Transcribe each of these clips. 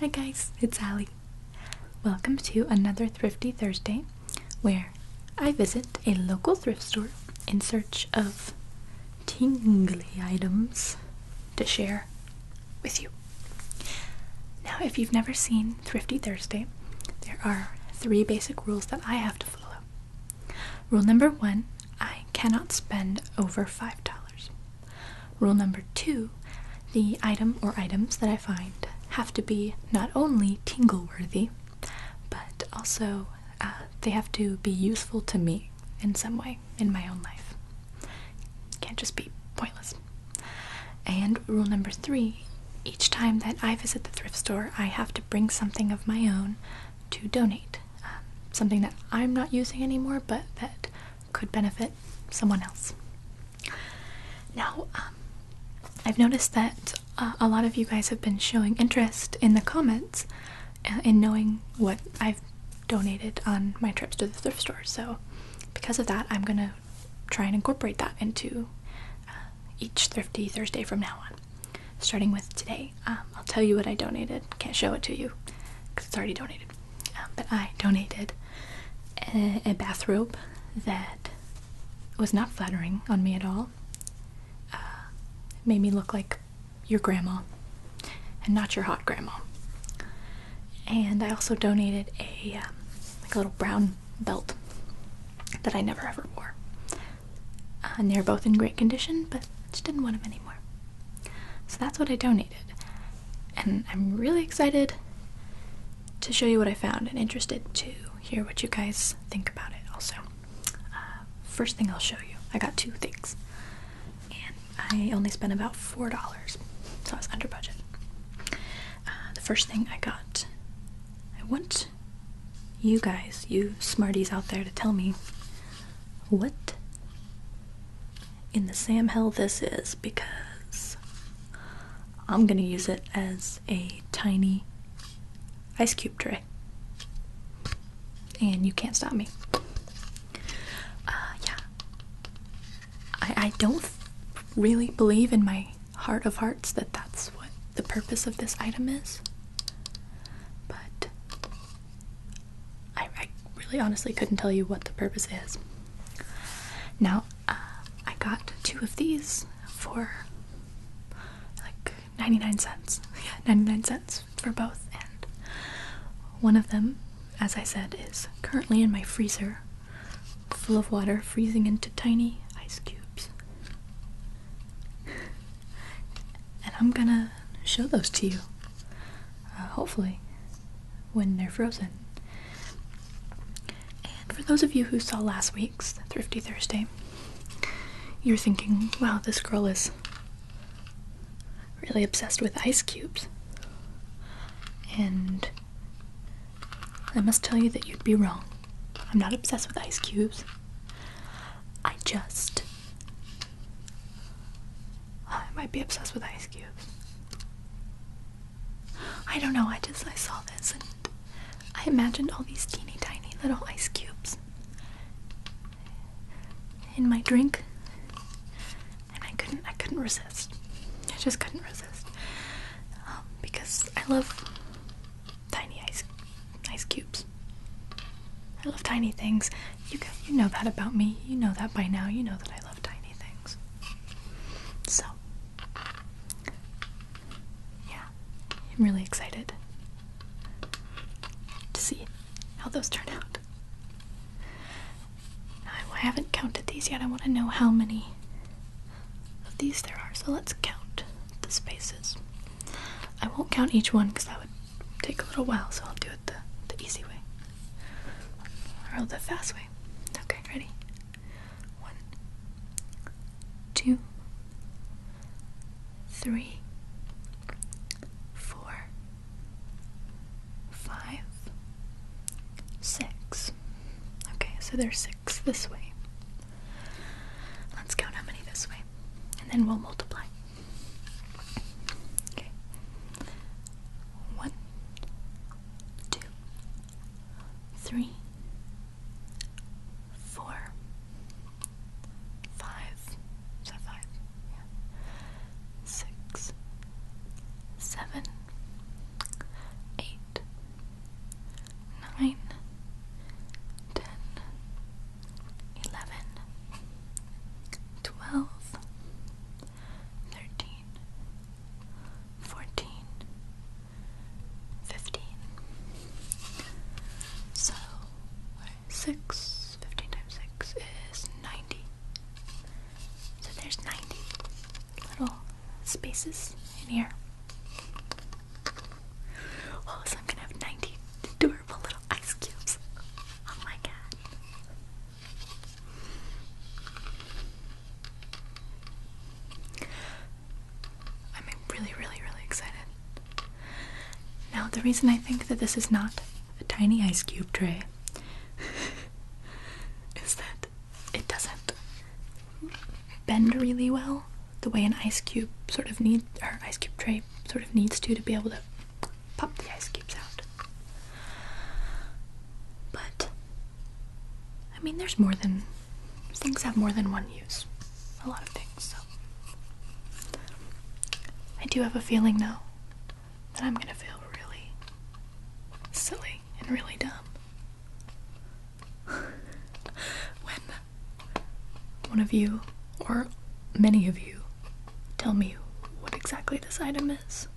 Hi guys, it's Allie. Welcome to another Thrifty Thursday, where I visit a local thrift store in search of tingly items to share with you. Now, if you've never seen Thrifty Thursday, there are 3 basic rules that I have to follow. Rule number 1, I cannot spend over $5. Rule number 2, the item or items that I find have to be not only tingle-worthy, but also they have to be useful to me in some way in my own life. Can't just be pointless. And rule number 3, each time that I visit the thrift store, I have to bring something of my own to donate. Something that I'm not using anymore, but that could benefit someone else. Now, I've noticed that a lot of you guys have been showing interest in the comments in knowing what I've donated on my trips to the thrift store. So because of that, I'm going to try and incorporate that into each Thrifty Thursday from now on. Starting with today, I'll tell you what I donated. Can't show it to you because it's already donated. But I donated a bathrobe that was not flattering on me at all. It made me look like your grandma and not your hot grandma. And I also donated a little brown belt that I never ever wore. And they're both in great condition, but I just didn't want them anymore. So that's what I donated. And I'm really excited to show you what I found and interested to hear what you guys think about it also. First thing I'll show you, I got 2 things. And I only spent about $4, so I was under budget. The first thing I got, I want you guys, you smarties out there, to tell me what in the Sam hell this is, because I'm gonna use it as a tiny ice cube tray. And you can't stop me. Yeah. I don't really believe in my heart of hearts that that's what the purpose of this item is. But I really honestly couldn't tell you what the purpose is. Now, I got 2 of these for like 99 cents. Yeah, 99 cents for both. And one of them, as I said, is currently in my freezer, full of water, freezing into tiny ice cubes. And I'm gonna show those to you, hopefully, when they're frozen. And for those of you who saw last week's Thrifty Thursday, you're thinking, wow, this girl is really obsessed with ice cubes. And I must tell you that you'd be wrong. I'm not obsessed with ice cubes. I might be obsessed with ice cubes. I don't know, I saw this and I imagined all these teeny tiny little ice cubes in my drink, and I couldn't resist. I just couldn't resist. Because I love tiny ice cubes. I love tiny things. You know that about me. You know that by now. You know that I love tiny things. So, yeah, I'm really excited to see how those turn out. I haven't counted these yet. I want to know how many of these there are. So let's count the spaces. I won't count each one because that would take a little while, so I'll do it the easy way. Or the fast way. Okay, ready? 1, 2, 3, 4, 5, 6. Okay, so there's 6 this way. Let's count how many this way, and then we'll multiply. Okay. 1, 2, 3, 4, 5. Is that 5? Yeah. 6, 7, 8, 6, 15 times 6 is 90. So there's 90 little spaces in here. Oh, so I'm gonna have 90 adorable little ice cubes. Oh my god. I'm really, really, really excited. Now, the reason I think that this is not a tiny ice cube tray is that it doesn't bend really well the way an ice cube ice cube tray sort of needs to be able to pop the ice cubes out. But I mean, things have more than one use. A lot of things, so I do have a feeling now that I'm gonna feel really silly and really dumb when one of you, or many of you, tell me what exactly this item is.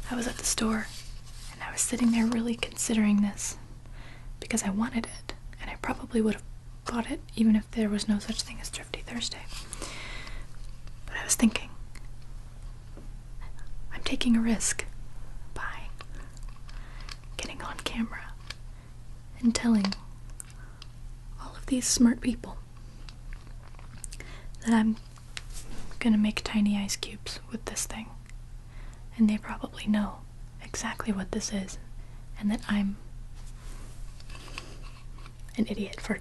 I was at the store and I was sitting there really considering this because I wanted it, and I probably would have bought it even if there was no such thing as Thrifty Thursday. But I was thinking, I'm taking a risk by getting on camera and telling all of these smart people that I'm gonna make tiny ice cubes with this thing. And they probably know exactly what this is, and that I'm an idiot for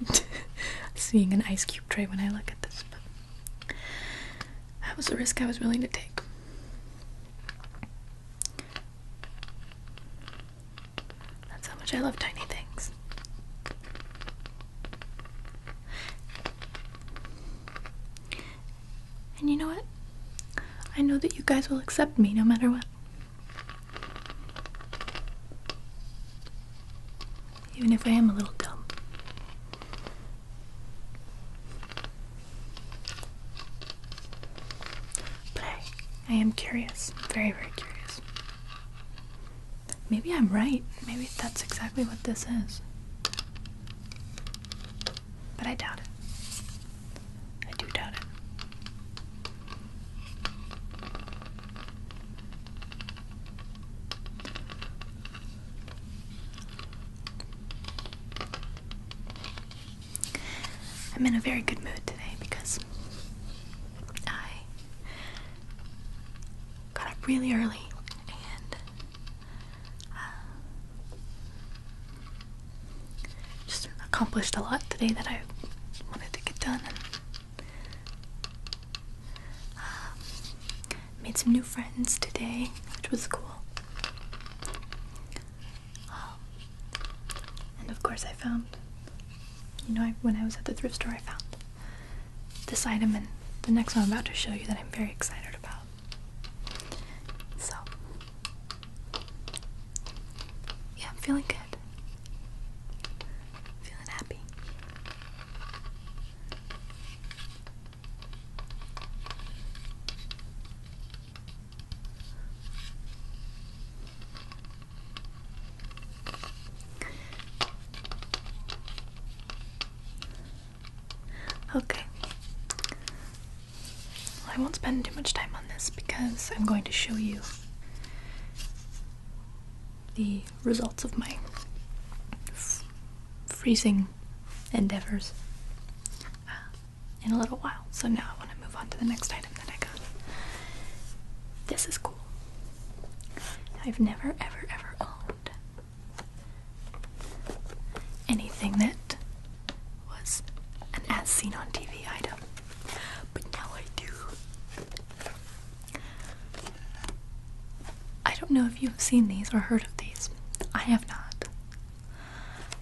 seeing an ice cube tray when I look at this. But that was the risk I was willing to take. That's how much I love tiny things. And you know what? I know that you guys will accept me no matter what. Even if I am a little dumb. But I am curious. Very, very curious. Maybe I'm right. Maybe that's exactly what this is. But I doubt it. I do doubt it. I'm in a very good mood today because I got up really early and just accomplished a lot today that I wanted to get done, and made some new friends today, which was cool. And of course I found, when I was at the thrift store, I found this item and the next one I'm about to show you that I'm very excited about. So, yeah, I'm feeling good. Feeling happy. Okay. Well, I won't spend too much time on this because I'm going to show you the results of my freezing endeavors in a little while. So now I want to move on to the next item that I got. This is cool. I've never, ever, ever owned anything that was an as seen on TV item, but now I do. I don't know if you've seen these or heard of these. I have not,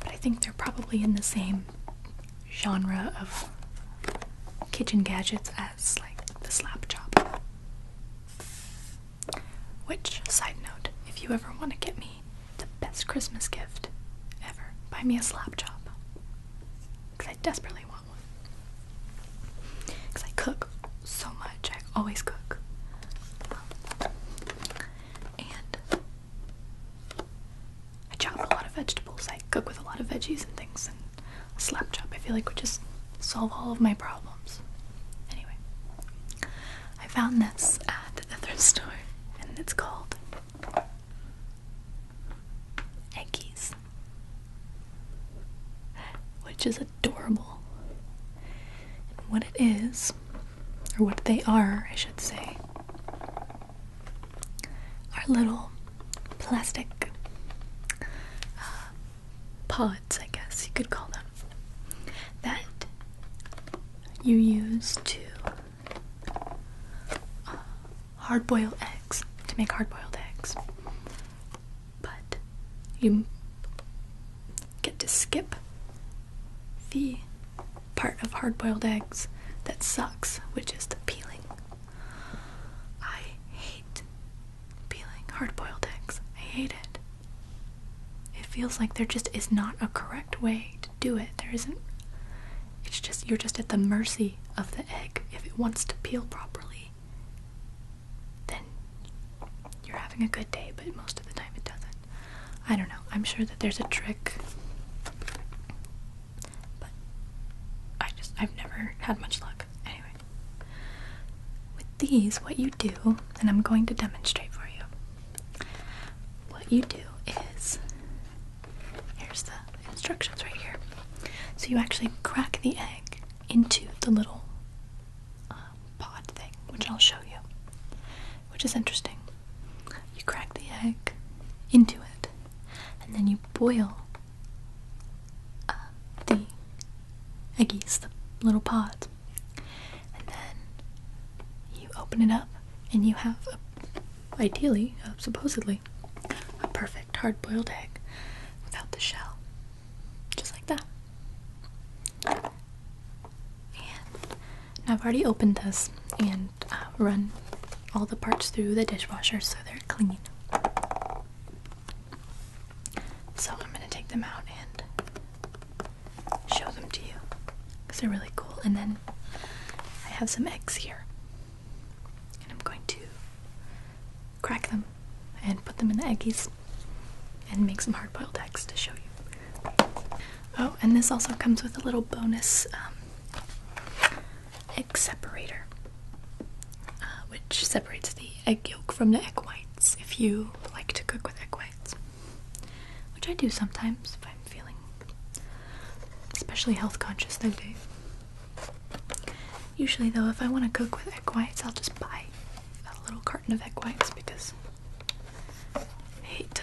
but I think they're probably in the same genre of kitchen gadgets as like the slap chop. Which, side note, if you ever want to get me the best Christmas gift ever, buy me a slap chop. Because I desperately want one. Because I cook so much. I always cook. And vegetables. I cook with a lot of veggies and things, and a slap chop I feel like would just solve all of my problems. Anyway, I found this at the thrift store, and it's called Eggies, which is adorable. And what it is, or what they are, I should say, are little plastic pods, I guess you could call them, that you use to hard-boil eggs, to make hard-boiled eggs. But you get to skip the part of hard-boiled eggs that sucks, which is the peeling. I hate peeling hard-boiled eggs. I hate it. It feels like there just is not a correct way to do it. There isn't. It's just, you're just at the mercy of the egg. If it wants to peel properly, then you're having a good day, but most of the time it doesn't. I don't know. I'm sure that there's a trick, but I've never had much luck. Anyway, with these, what you do, and I'm going to demonstrate for you, what you do is, here's the instructions right here. So you actually crack the egg into the little pod thing, which I'll show you, which is interesting. You crack the egg into it, and then you boil the eggies, the little pods, and then you open it up, and you have, ideally, supposedly, a perfect hard-boiled egg without the shell, just like that. And now I've already opened this and run all the parts through the dishwasher so they're clean. So I'm going to take them out and show them to you because they're really cool. And then I have some eggs here, and I'm going to crack them and put them in the Eggies and make some hard-boiled eggs to show you. Oh, and this also comes with a little bonus egg separator, which separates the egg yolk from the egg whites if you like to cook with egg whites, which I do sometimes if I'm feeling especially health conscious that day. Usually though, if I want to cook with egg whites, I'll just buy a little carton of egg whites because I hate to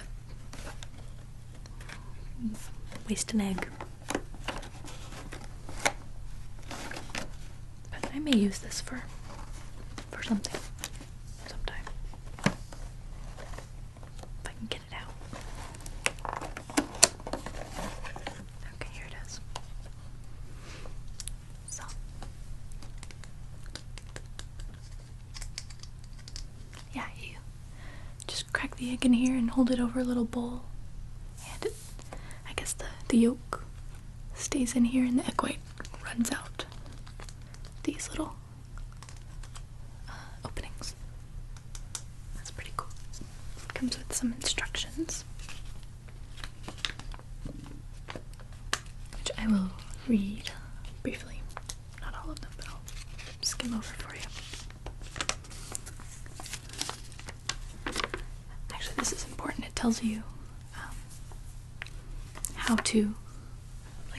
waste an egg. But I may use this for something sometime, if I can get it out. Okay, here it is. So yeah, you just crack the egg in here and hold it over a little bowl, and I guess the yolk stays in here and the egg white runs out these little openings. That's pretty cool. It comes with some instructions, which I will read briefly. Not all of them, but I'll skim over for you. Actually, this is important. It tells you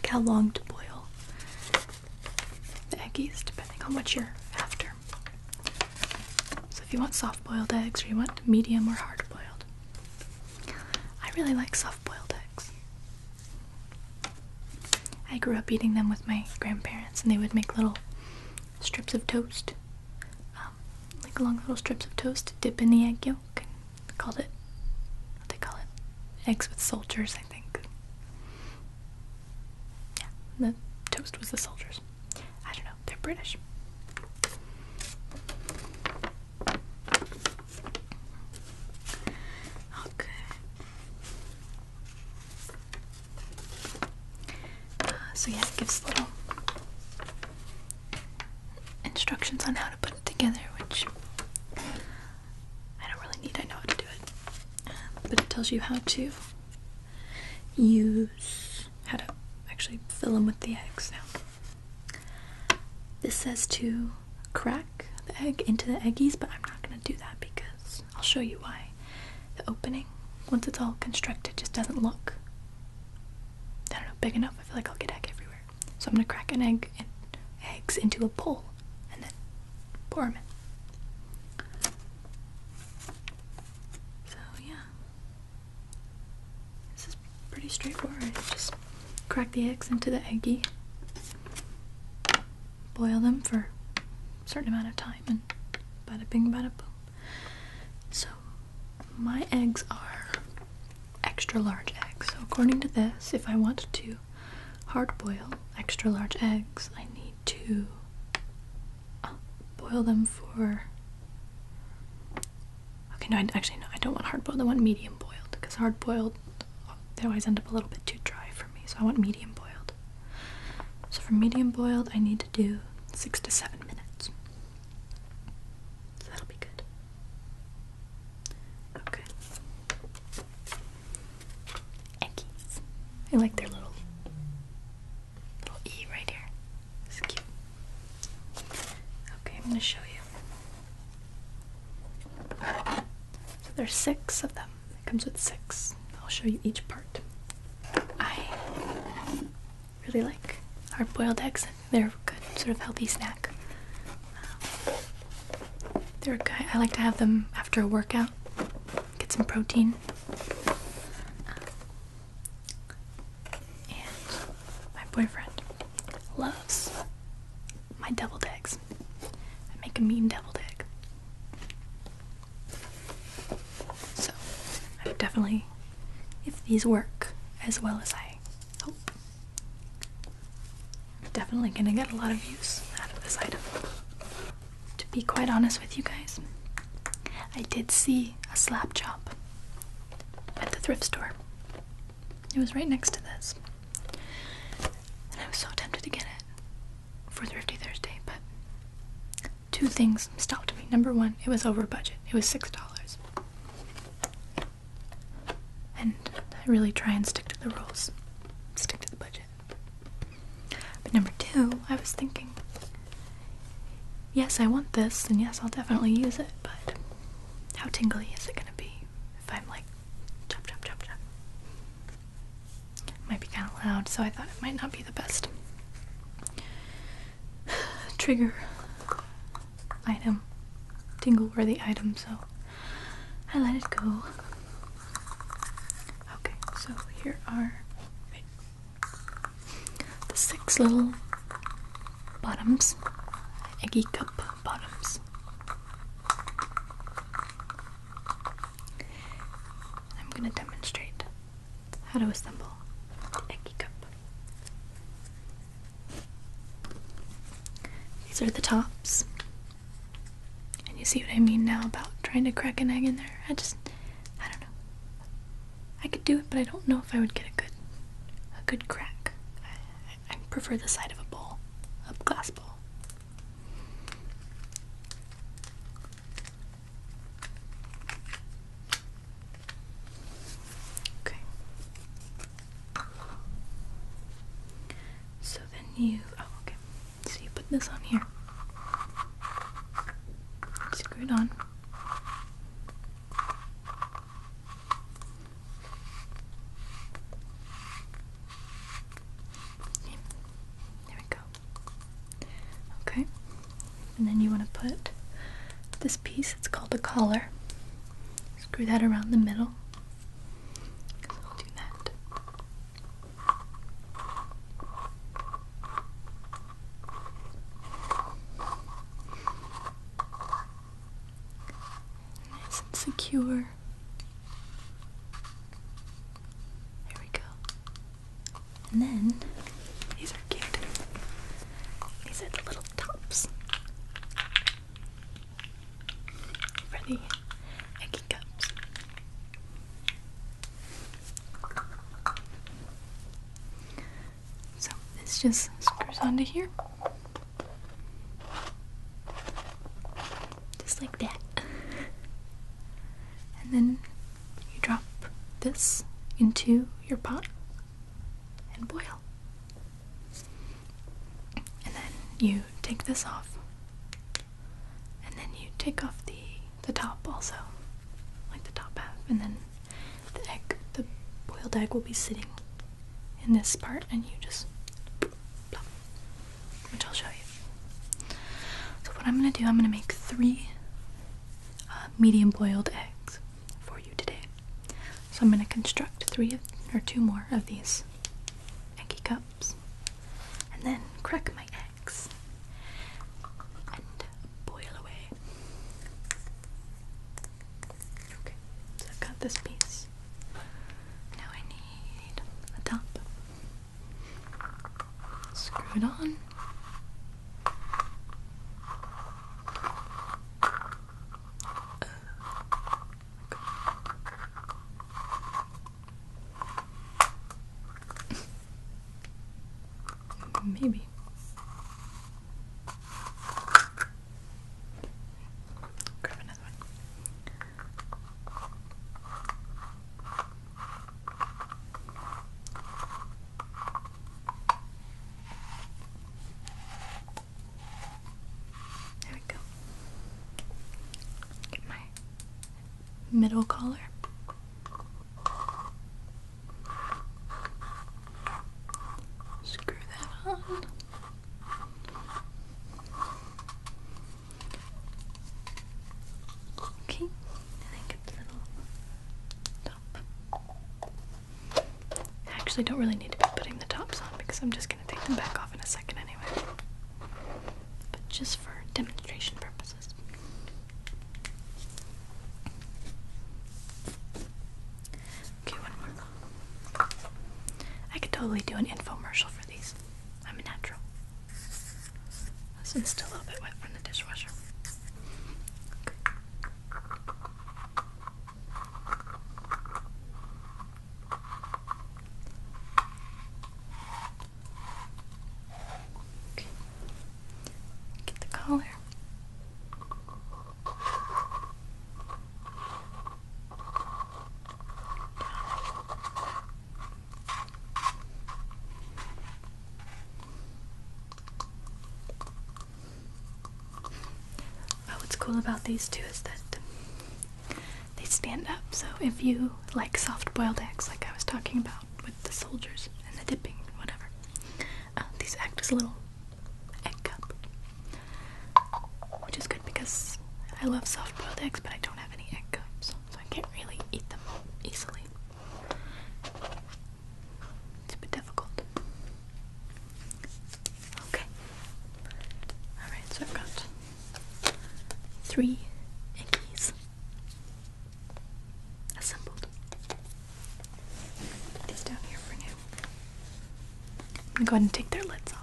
how long to boil the eggies, depending on what you're after. So if you want soft-boiled eggs, or you want medium or hard-boiled. I really like soft-boiled eggs. I grew up eating them with my grandparents, and they would make little strips of toast, like long little strips of toast to dip in the egg yolk, and they call it eggs with soldiers, I think. Yeah, the toast was the soldiers. I don't know, they're British. Okay. So yeah, it gives little instructions on how to put it together, which I don't really need. I know how to do it. But it tells you how to how to actually fill them with the eggs now. This says to crack the egg into the Eggies, but I'm not going to do that because I'll show you why. The opening, once it's all constructed, just doesn't look, I don't know, big enough. I feel like I'll get egg everywhere. So I'm going to crack eggs into a bowl and then pour them in. So yeah, this is pretty straightforward. Just crack the eggs into the Eggie, boil them for a certain amount of time, and bada bing bada boom. So my eggs are extra large eggs. So according to this, if I want to hard boil extra large eggs, I need to boil them for, okay, no, I don't want hard boiled. I want medium boiled, because hard boiled, they always end up a little bit too dry for me, so I want medium boiled. So for medium boiled, I need to do 6 to 7 minutes. So that'll be good. Okay. Eggies. I like their little E right here. It's cute. Okay, I'm gonna show you. So there's 6 of them. It comes with 6. I'll show you each part. I really like hard-boiled eggs. They're a good sort of healthy snack. I like to have them after a workout. Get some protein. And my boyfriend loves my deviled eggs. I make a mean deviled egg. So I'm definitely, if these work as well as I hope, I'm definitely gonna get a lot of use out of this item. To be quite honest with you guys, I did see a slab chop at the thrift store. It was right next to this. And I was so tempted to get it for Thrifty Thursday, but 2 things stopped me. Number 1, it was over budget. It was $6. And I really try and stick to the rules. Stick to the budget. But number 2, I was thinking, yes, I want this, and yes, I'll definitely use it, but how tingly is it gonna be if I'm like, chop, chop, chop, chop? Might be kind of loud, so I thought it might not be the best trigger item, tingle-worthy item, so I let it go. Okay, so here are the 6 little bottoms, Eggie cup bottoms. I'm going to demonstrate how to assemble the Eggie cup. These are the tops. And you see what I mean now about trying to crack an egg in there? I don't know. I could do it, but I don't know if I would get a good crack. I prefer the side of a bowl, a glass bowl. Okay. So then okay. So you put this on here. Screw it on. There we go. Okay. And then you want to put this piece, it's called a collar. Screw that around the middle. I'll do that. Nice and secure. There we go. And then, these are cute. These are the little tops for the Eggie cups. So this just screws onto here. Just like that. And then you drop this into your pot. and boil. And then you take this off, and then you take off the top also, like the top half, and then the boiled egg will be sitting in this part, and you just plop, which I'll show you. So what I'm going to do, I'm going to make 3 medium boiled eggs for you today. So I'm going to construct 3 or 2 more of these eggy cups, and then crack my eggs and boil away. Okay, so I've got this piece. Now I need the top. Screw it on. Maybe. Grab another one. There we go. Get my middle collar. Screw that on. Okay, and then get the little top. I actually don't really need to be putting the tops on because I'm just going to take them back off in a second anyway. But just for demonstration purposes. Okay, one more. I could totally do an infomercial for these. I'm a natural. This one's still a little bit wet from the dishwasher. Okay. Okay. Get the collar. What's cool about these two is that they stand up, so if you like soft boiled eggs like I was talking about with the soldiers and the dipping and whatever, these act as a little egg cup, which is good because I love soft boiled eggs but I don't have any egg cups, so I can't really eat them easily. It's a bit difficult. Okay. Alright, so I've got 3 Eggies assembled. Put these down here for now. I'm gonna go ahead and take their lids off.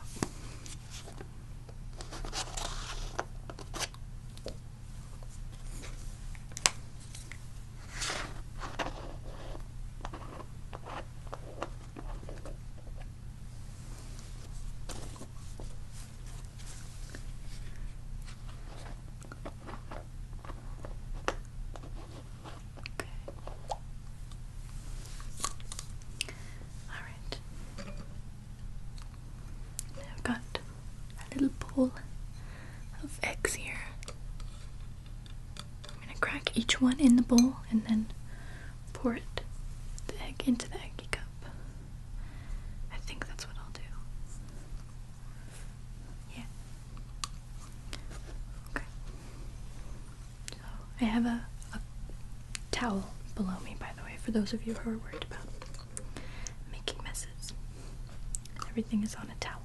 I've got a little bowl of eggs here. I'm going to crack each one in the bowl and then pour the egg into the eggy cup. I think that's what I'll do. Yeah. Okay. So I have a towel below me, by the way, for those of you who are worried about making messes. Everything is on a towel.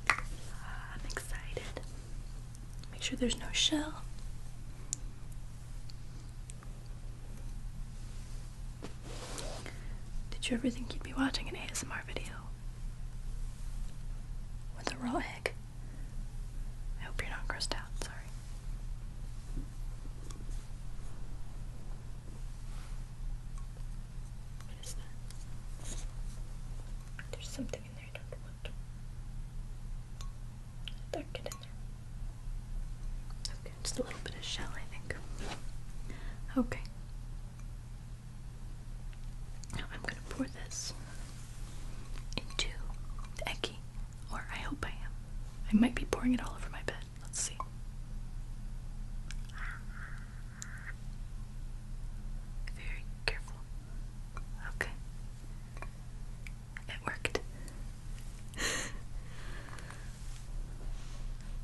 I'm excited. Make sure there's no shell. Did you ever think you'd be watching an ASMR video with a raw egg? I hope you're not grossed out, sorry. What is that? There's something in there I don't want. Let that get in there. Just a little bit of shell, I think. Okay. Now I'm gonna pour this into the Eggie, or I hope I am. I might be pouring it all over my bed. Let's see. Very careful. Okay. It worked.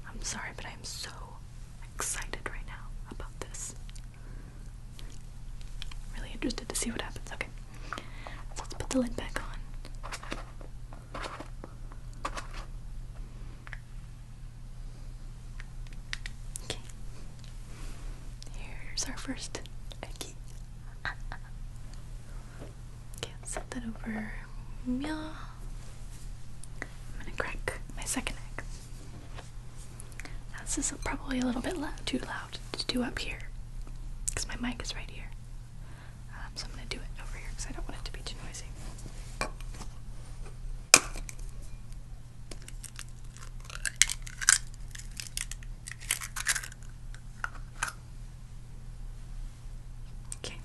I'm sorry, but I am so excited right now about this. Really interested to see what happens. Okay. So let's put the lid back on. Okay. Here's our first Eggie. Okay, let's set that over. Yeah. I'm gonna crack my second egg. Now this is probably a little bit too loud to do up here, because my mic is right here. So I'm gonna do it over here because I don't want it to be too noisy. Okay.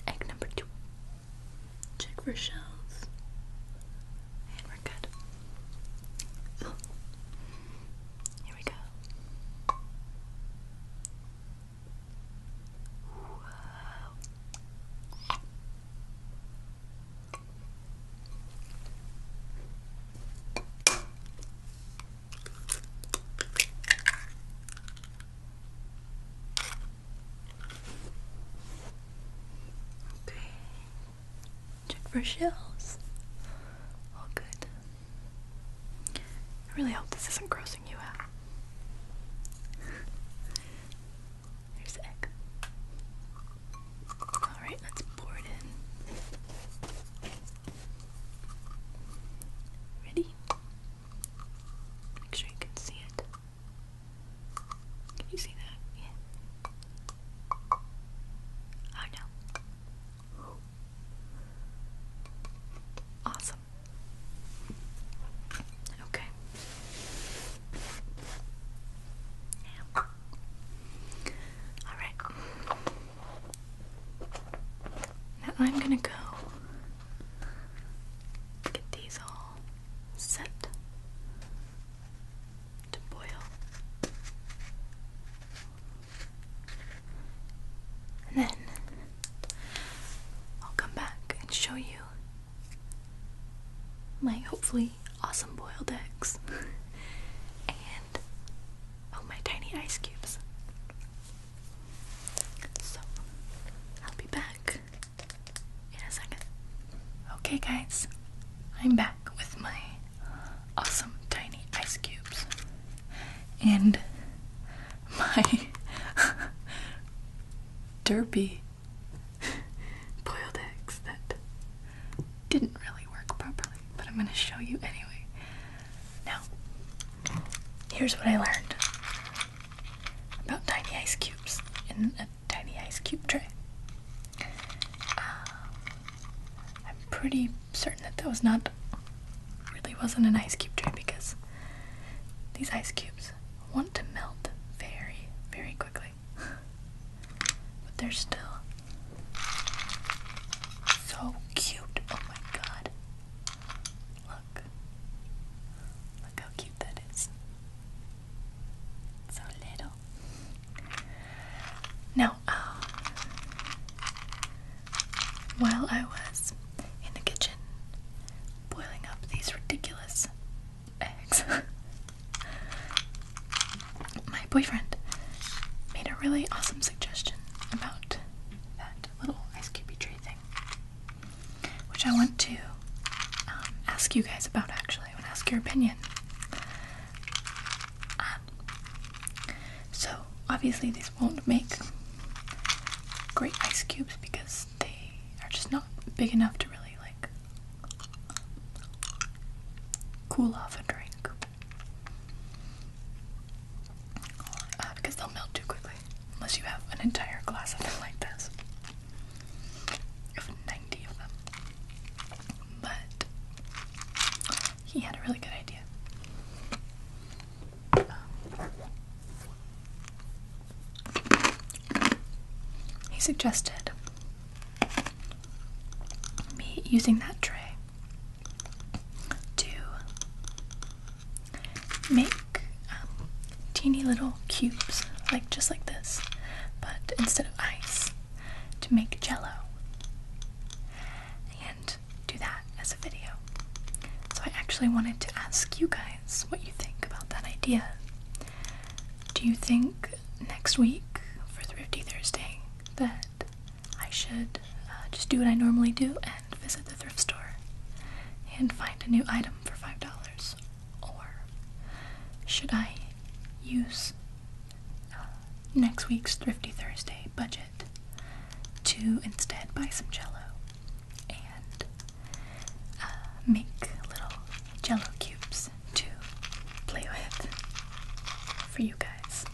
Egg number 2. Check for shells. And we're good. Here we go. Okay. Check for shells. All good. I really hope this isn't grossing you out. There's the egg. Alright, let's pour it in. Ready? Make sure you can see it. Can you see that? Yeah. Oh no. Awesome. Okay. Alright. Now I'm gonna go get these all set to boil. And then I'll come back and show you my hopefully awesome boiled eggs. And oh, my tiny ice cubes. So I'll be back in a second. Okay guys, I'm back with my awesome tiny ice cubes and my derpy boiled eggs that didn't really work properly, but I'm gonna show you anyway. Now, here's what I learned about tiny ice cubes in a tiny ice cube tray. I'm pretty certain that was wasn't an ice cube tray, because these ice cubes want to melt very, very quickly. But they're still so cute. Oh my god. Look. Look how cute that is. So little. Now, while I was in the kitchen boiling up these ridiculous eggs, my boyfriend made a really awesome suggestion about that little ice cubey tray thing, which I want to ask you guys about. Actually, I want to ask your opinion. So obviously these won't make great ice cubes because they are just not big enough to really like cool off a drink, because they'll melt too quickly unless you have an entire glass of them like this, of 90 of them. But he had a really good idea. suggested me using that tray to make teeny little cubes, like just like this, but instead of ice, to make jello, and do that as a video. So I actually wanted to ask you guys what you think about that idea. Do you think next week for Thrifty Thursday that I should just do what I normally do and visit the thrift store and find a new item for $5? Or should I use next week's Thrifty Thursday budget to instead buy some jello and make little jello cubes to play with for you guys?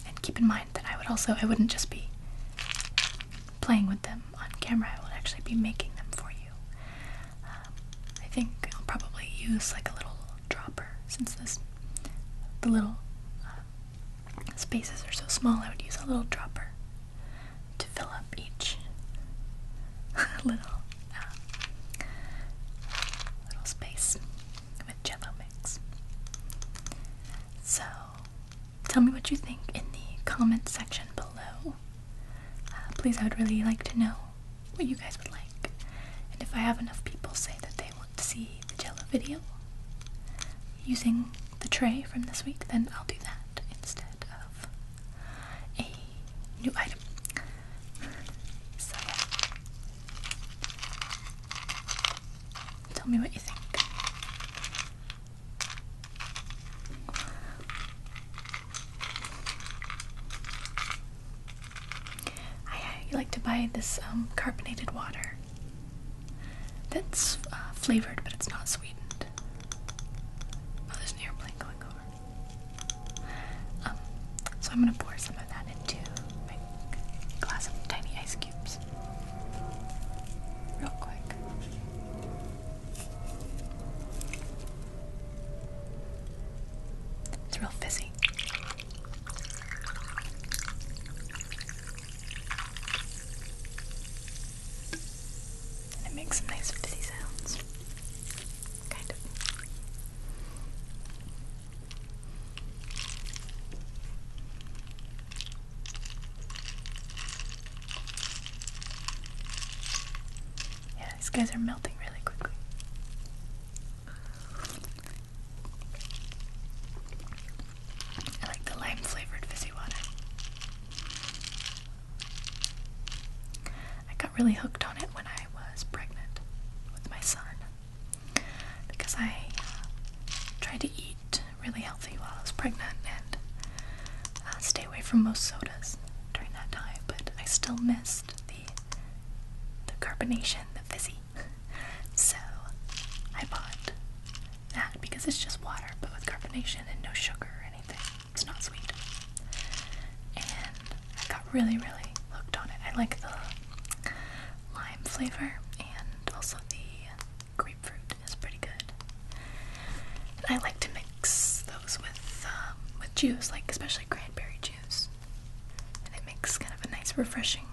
And keep in mind that I wouldn't just be playing with them on camera, I will actually be making them for you. I think I'll probably use like a little dropper, since the little spaces are so small. I would use a little dropper to fill up each little space with jello mix. So tell me what you think in the comment section below. Please, I would really like to know what you guys would like, and if I have enough people say that they want to see the jello video using the tray from this week, then I'll do that instead of a new item. So yeah, tell me what you think. I like to buy this carbonated water that's flavored, but it's not sweetened. Oh, there's an airplane going over. So I'm gonna pour some of that into my glass of tiny ice cubes real quick. It's real fizzy. And it makes some nice fizzy sounds. Kind of. Yeah, these guys are melting really quickly. I like the lime flavored fizzy water. I got really hooked on it when I was pregnant with my son, because I tried to eat really healthy while I was pregnant and stay away from most sodas during that time, but I still missed the carbonation, the fizzy. So I bought that because it's just water but with carbonation and no sugar or anything. It's not sweet. And I got really, really hooked on it. I like the lime flavor, and also the grapefruit is pretty good. And I like to mix those with juice, like especially cranberry juice. And it makes kind of a nice, refreshing,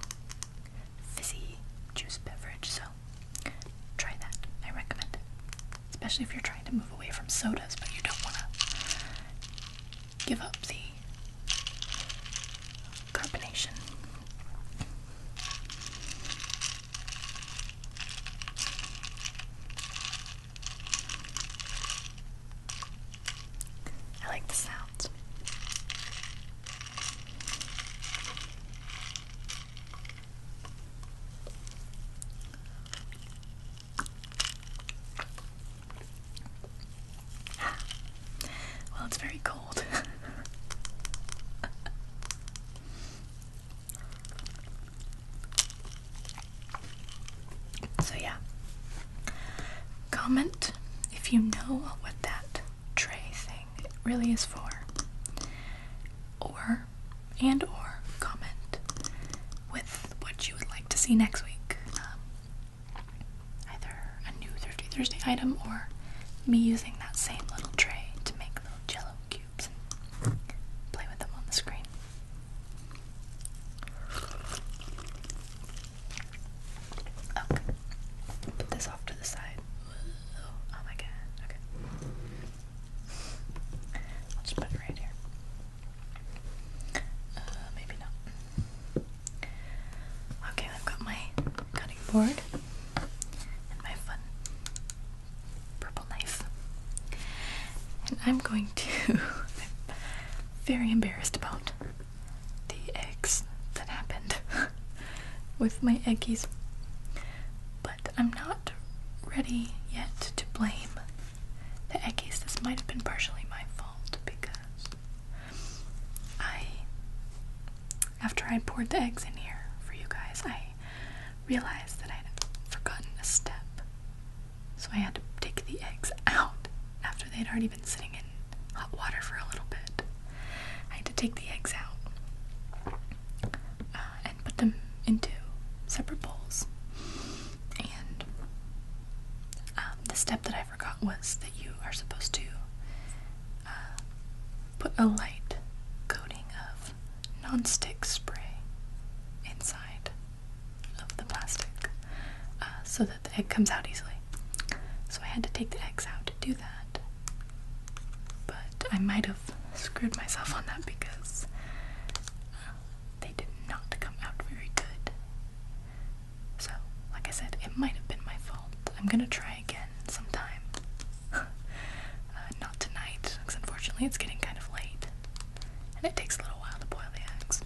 fizzy juice beverage. So try that. I recommend it. Especially if you're trying to move away from sodas, but you don't want to give up the carbonation. I like the sounds. Well, it's very cold. So yeah, comment if you know what that tray thing really is for, or comment with what you would like to see next week. Either a new Thrifty Thursday item or me using that same little tray to make little jello cubes and play with them on the screen. board and my fun purple knife. And I'm going to, I'm very embarrassed about the eggs that happened with my Eggies, but I'm not ready yet to blame the Eggies. This might have been partially my fault because after I poured the eggs in here for you guys, I realized that I'd forgotten a step. So I had to take the eggs out after they'd already been sitting in hot water for a little bit. I had to take the eggs out and put them into separate bowls. And the step that I forgot was that you are supposed to put a light coating of non-stick spray inside of the plastic so that the egg comes out easily. So I had to take the eggs out to do that, but I might have screwed myself on that because they did not come out very good. So, like I said, it might have been my fault. I'm gonna try again sometime. Not tonight, because unfortunately it's getting kind of late, and it takes a little while to boil the eggs.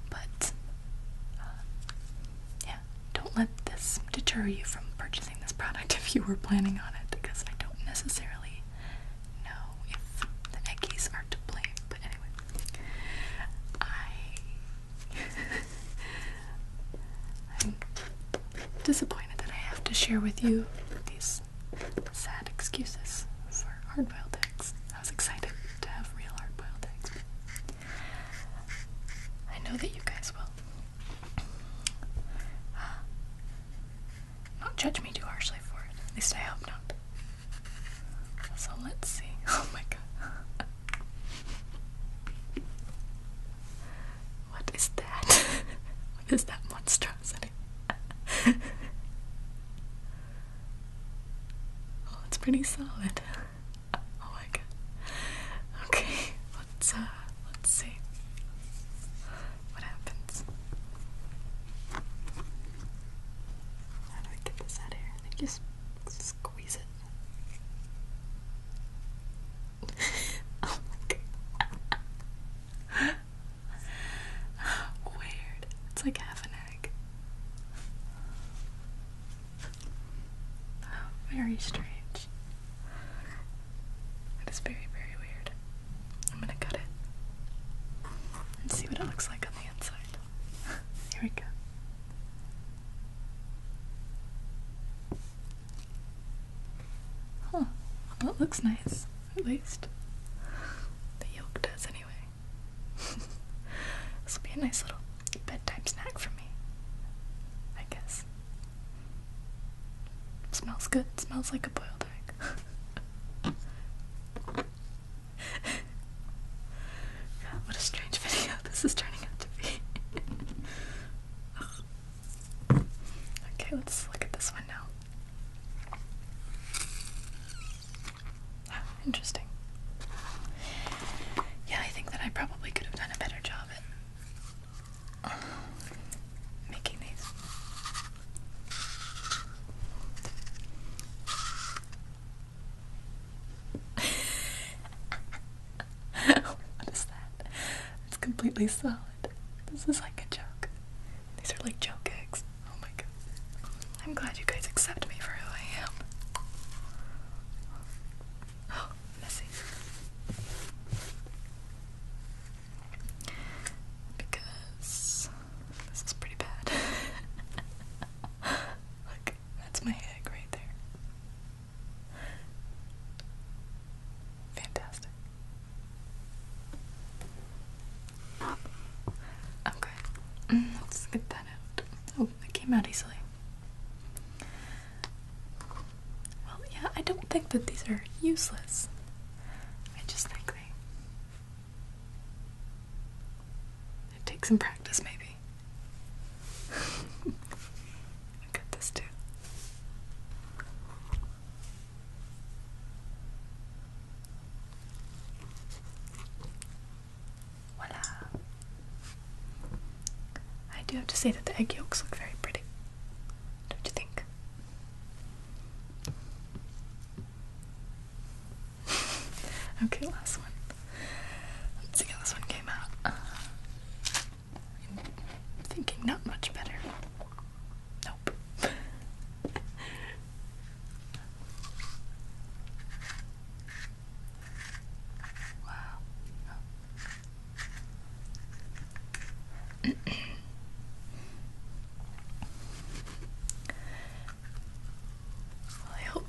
But, yeah, don't let this deter you from purchasing this product if you were planning on it, because I don't necessarily know if the Eggies are to blame. But anyway, I'm disappointed that I have to share with you these sad excuses for hard-boiled eggs. I was excited to have real hard-boiled eggs. I know that you guys will not judge me too harshly for it. At least I hope not. So let's see. Oh my god. What is that? What is that monstrosity? Oh, it's pretty solid. Oh my god. Okay, let's see what happens. How do I get this out of here? I think just squeeze it. Oh my god. Weird. It's like half an egg. Oh, very strange. It is very, very weird. I'm gonna cut it and see what it looks like on the inside. Here we go. Huh. Well, it looks nice, at least. The yolk does anyway. This will be a nice little bedtime snack for me, I guess. Smells good. Smells like a boiled egg. What a strange video this is turning out to be. Okay, let's look at this one now. Interesting. Yeah, I think that I probably could have done a better job at making these. What is that? It's completely solid. This is like a joke. These are like joke eggs. Oh my god. I'm glad you guys accept me for who I am. Oh, messy. Because this is pretty bad. Look, that's my egg right there. Fantastic. Okay, let's get that out. Oh, it came out easily. Well, yeah, I don't think that these are useless. I just think it takes some practice, maybe. I got this too. Voila. I do have to say that the egg yolks look very pretty. Okay, last one. Let's see how this one came out. I'm thinking not much better. Nope. Wow. Well, I hope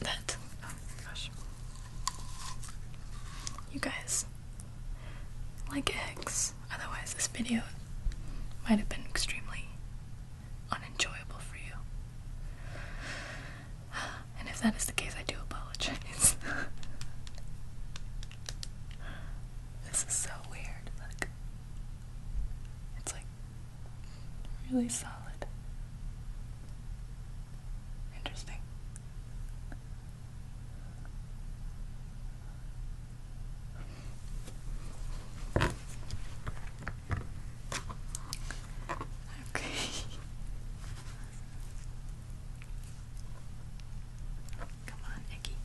that, oh gosh, you guys like eggs. Otherwise this video might have been extremely unenjoyable for you. And if that is the case, I do apologize. This is so weird. Look. It's like really solid. Interesting. Okay. Come on, Eggie.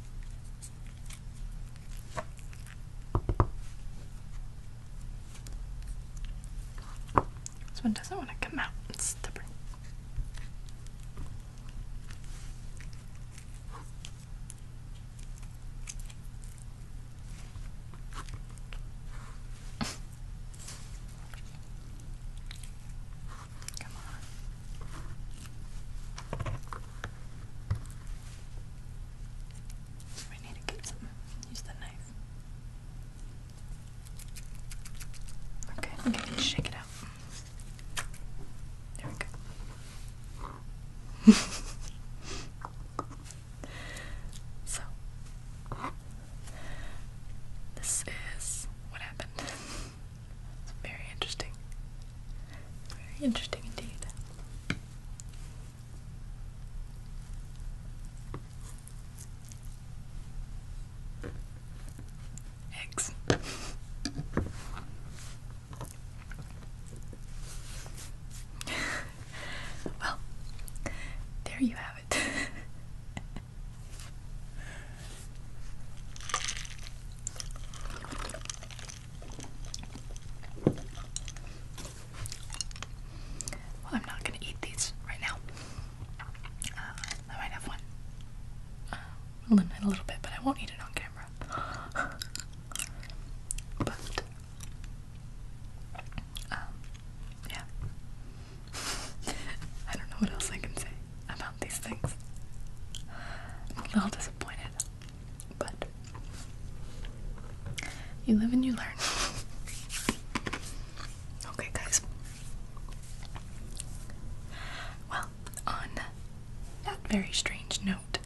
This one doesn't want to come out. It's stubborn. Come on. We need to get some. Use the knife. Okay, I think I can shake it out. There we go. So, this is what happened. It's very interesting. Very interesting indeed. Eggs. Well, there you have it. Well, I'm not going to eat these right now. I might have one. A little bit, but I won't eat it on camera. But, yeah. I don't know what else I can say about these things. I'm a little disappointed, but you live and you learn. Okay, guys. Well, on that very strange note,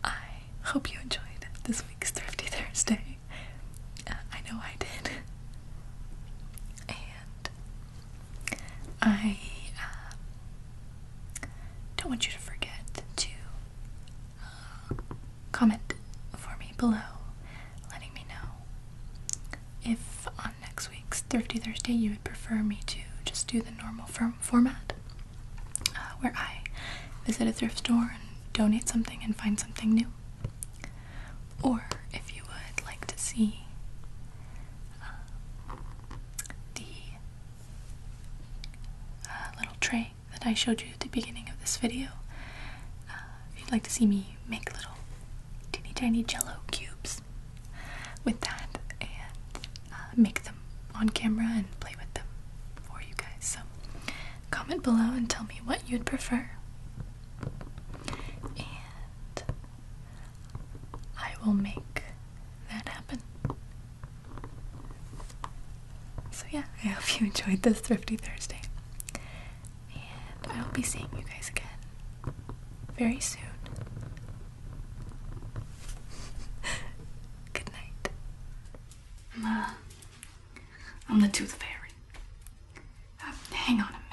I hope you enjoyed this week's Thrifty Thursday. I know I did. And I don't want you to forget to comment for me below, letting me know if on next week's Thrifty Thursday you would prefer me to just do the normal format, where I visit a thrift store and donate something and find something new, or if you would like to see the little tray that I showed you at the beginning of this video. If you'd like to see me make little teeny tiny jello cubes with that and make them on camera and play with them for you guys. So comment below and tell me what you'd prefer, and I will make that happen. So yeah, I hope you enjoyed this Thrifty Thursday, and I will be seeing you guys again very soon. Good night. I'm the tooth fairy. Hang on a minute.